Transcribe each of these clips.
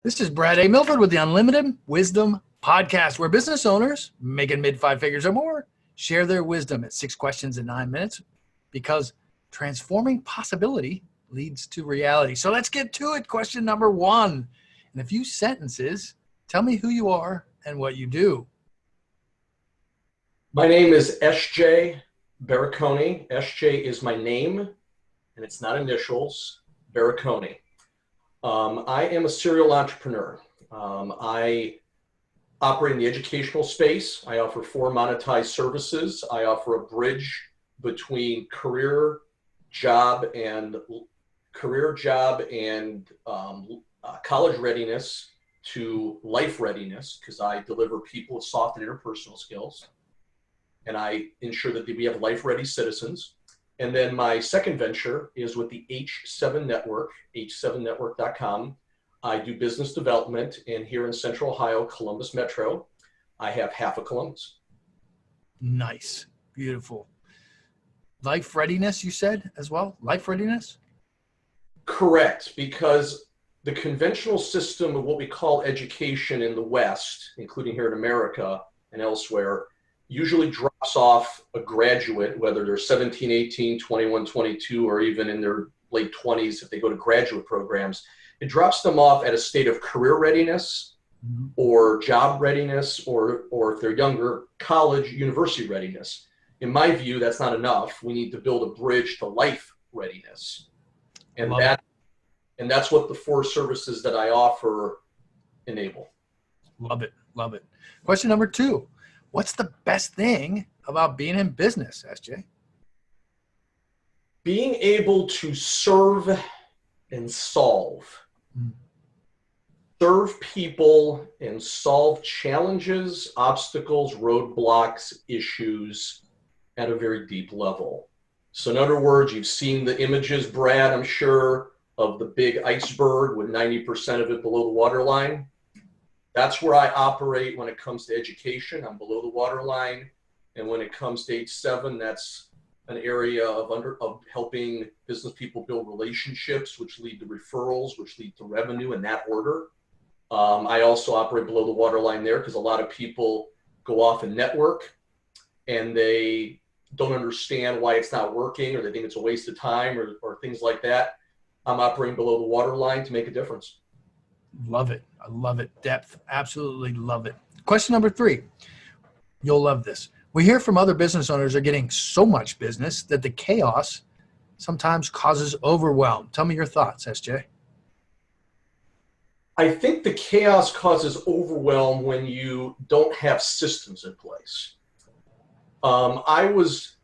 This is Brad A. Milford with the Unlimited Wisdom Podcast, where business owners making mid-five figures or more share their wisdom at 6 questions in 9 minutes, because transforming possibility leads to reality. So let's get to it. Question number 1. In a few sentences, tell me who you are and what you do. My name is SJ Barakony. SJ is my name, and it's not initials, Barakony. I am a serial entrepreneur. I operate in the educational space. I offer 4 monetized services. I offer a bridge between career, job, and college readiness to life readiness, because I deliver people with soft and interpersonal skills, and I ensure that we have life-ready citizens. And then my second venture is with the H7 Network, h7network.com. I do business development, and here in Central Ohio, Columbus Metro, I have half of Columbus. Nice. Beautiful. Life readiness, you said as well? Life readiness? Correct, because the conventional system of what we call education in the West, including here in America and elsewhere, usually drops off a graduate, whether they're 17, 18, 21, 22, or even in their late 20s if they go to graduate programs. It drops them off at a state of career readiness or job readiness, or if they're younger, college, university readiness. In my view, that's not enough. We need to build a bridge to life readiness. And that's what the 4 services that I offer enable. Love it. Love it. Question number 2. What's the best thing about being in business, SJ? Being able to serve and solve. Serve people and solve challenges, obstacles, roadblocks, issues at a very deep level. So in other words, you've seen the images, Brad, I'm sure, of the big iceberg with 90% of it below the waterline. That's where I operate when it comes to education. I'm below the waterline. And when it comes to H7, that's an area of helping business people build relationships, which lead to referrals, which lead to revenue in that order. I also operate below the waterline there because a lot of people go off and network and they don't understand why it's not working, or they think it's a waste of time, or things like that. I'm operating below the waterline to make a difference. Love it. I love it. Depth. Absolutely love it. Question number 3. You'll love this. We hear from other business owners are getting so much business that the chaos sometimes causes overwhelm. Tell me your thoughts, SJ. I think the chaos causes overwhelm when you don't have systems in place. I was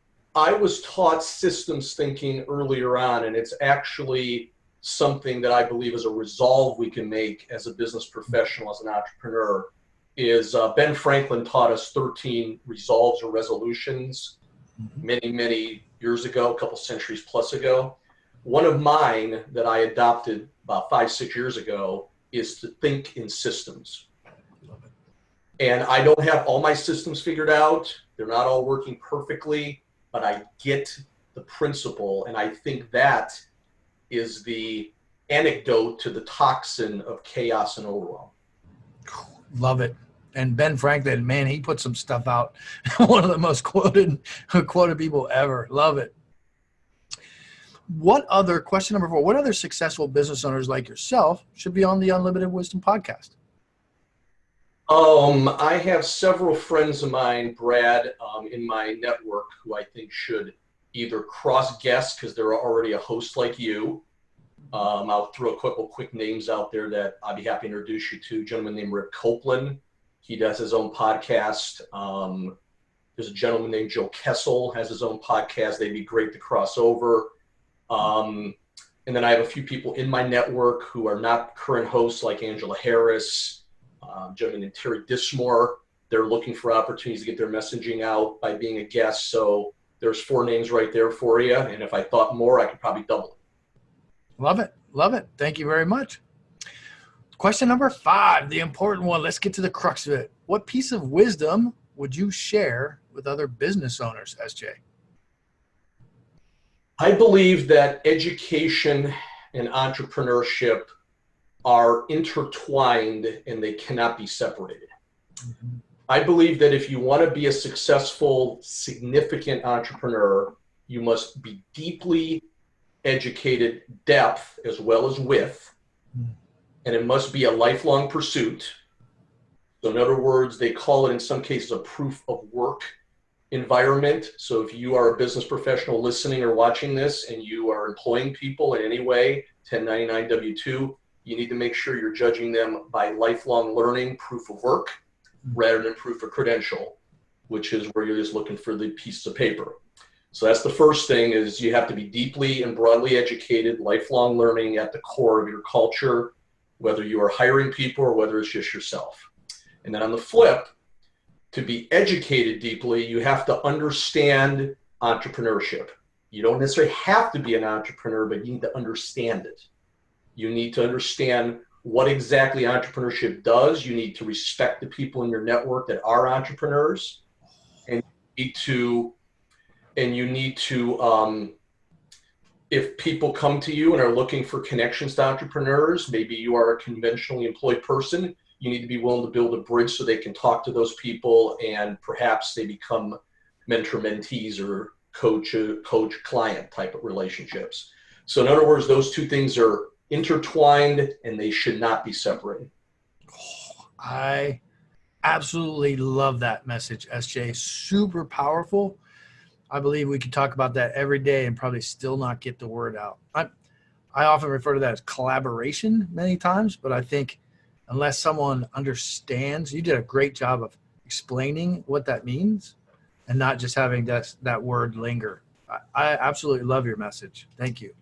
taught systems thinking earlier on, and it's actually something that I believe is a resolve we can make as a business professional, as an entrepreneur. Is Ben Franklin taught us 13 resolves or resolutions many years ago, a couple centuries plus ago. One of mine that I adopted about 5-6 years ago is to think in systems. And I don't have all my systems figured out. They're not all working perfectly, but I get the principle, and I think that is the antidote to the toxin of chaos and overwhelm. Love it. And Ben Franklin, man, he put some stuff out. One of the most quoted people ever. Love it. Question number 4, what other successful business owners like yourself should be on the Unlimited Wisdom Podcast? I have several friends of mine, Brad, in my network who I think should either cross guests because they're already a host like you. I'll throw a couple quick names out there that I'd be happy to introduce you to. A gentleman named Rick Copeland. He does his own podcast. There's a gentleman named Joe Kessel, has his own podcast. They'd be great to cross over. And then I have a few people in my network who are not current hosts, like Angela Harris, a gentleman named Terry Dismore. They're looking for opportunities to get their messaging out by being a guest. So there's 4 names right there for you. And if I thought more, I could probably double it. Love it. Love it. Thank you very much. Question number 5, the important one. Let's get to the crux of it. What piece of wisdom would you share with other business owners, SJ? I believe that education and entrepreneurship are intertwined and they cannot be separated. I believe that if you want to be a successful, significant entrepreneur, you must be deeply educated, depth as well as width, and it must be a lifelong pursuit. So in other words, they call it in some cases a proof of work environment. So if you are a business professional listening or watching this and you are employing people in any way, 1099 W-2, you need to make sure you're judging them by lifelong learning, proof of work, rather than proof of credential, which is where you're just looking for the piece of paper. So that's the first thing, is you have to be deeply and broadly educated, lifelong learning at the core of your culture, whether you are hiring people or whether it's just yourself. And then on the flip, to be educated deeply, you have to understand entrepreneurship. You don't necessarily have to be an entrepreneur, but you need to understand it. You need to understand what exactly entrepreneurship does. You need to respect the people in your network that are entrepreneurs, and you need to if people come to you and are looking for connections to entrepreneurs, maybe you are a conventionally employed person, you need to be willing to build a bridge so they can talk to those people, and perhaps they become mentor-mentees or coach-client type of relationships. So in other words, those two things are intertwined and they should not be separated. I absolutely love that message, SJ. Super powerful. I believe we could talk about that every day and probably still not get the word out. I often refer to that as collaboration many times, but I think unless someone understands, you did a great job of explaining what that means and not just having that word linger. I absolutely love your message. Thank you.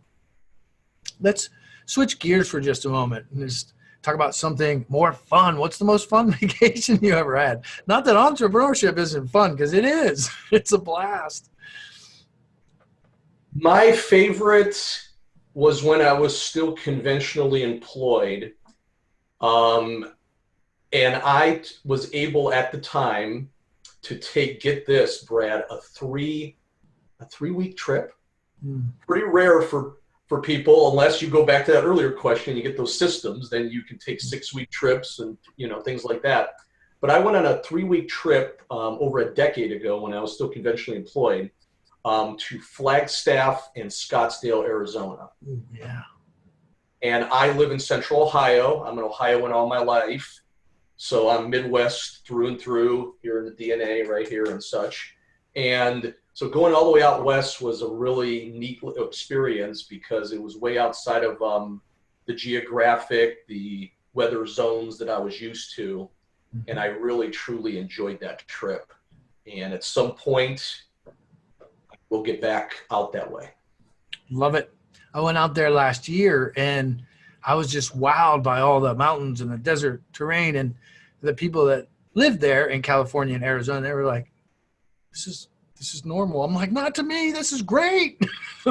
Let's switch gears for just a moment and just talk about something more fun. What's the most fun vacation you ever had? Not that entrepreneurship isn't fun, because it is. It's a blast. My favorite was when I was still conventionally employed. And I was able at the time to get this, Brad, a three-week trip. Pretty rare for people, unless you go back to that earlier question, you get those systems, then you can take 6-week trips and things like that. But I went on a 3-week trip over a decade ago when I was still conventionally employed to Flagstaff and Scottsdale, Arizona. Yeah. And I live in Central Ohio. I'm an Ohioan all my life. So I'm Midwest through and through, here in the DNA right here and such. And so going all the way out west was a really neat experience because it was way outside of the the weather zones that I was used to. And I really, truly enjoyed that trip. And at some point, we'll get back out that way. Love it. I went out there last year and I was just wowed by all the mountains and the desert terrain, and the people that lived there in California and Arizona. They were like, this is normal. I'm like, not to me. This is great.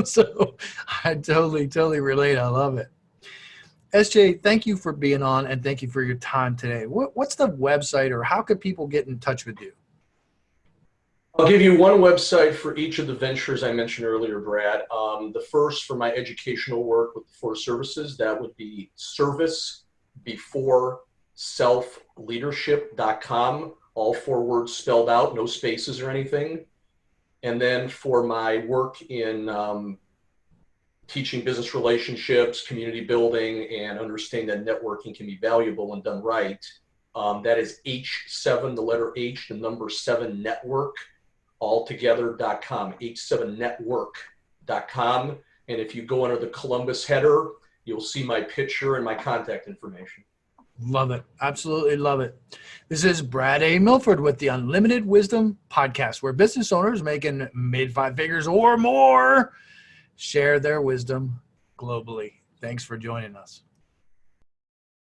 So I totally relate. I love it. SJ, thank you for being on, and thank you for your time today. What's the website, or how could people get in touch with you? I'll give you one website for each of the ventures I mentioned earlier, Brad. The first, for my educational work with the 4 services, that would be servicebeforeselfleadership.com. All 4 words spelled out, no spaces or anything. And then for my work in teaching business relationships, community building, and understanding that networking can be valuable and done right, that is H7, the letter H, the number 7 network, altogether.com, h7network.com. And if you go under the Columbus header, you'll see my picture and my contact information. Love it. Absolutely love it. This is Brad A. Milford with the Unlimited Wisdom Podcast, where business owners making mid-5 figures or more share their wisdom globally. Thanks for joining us.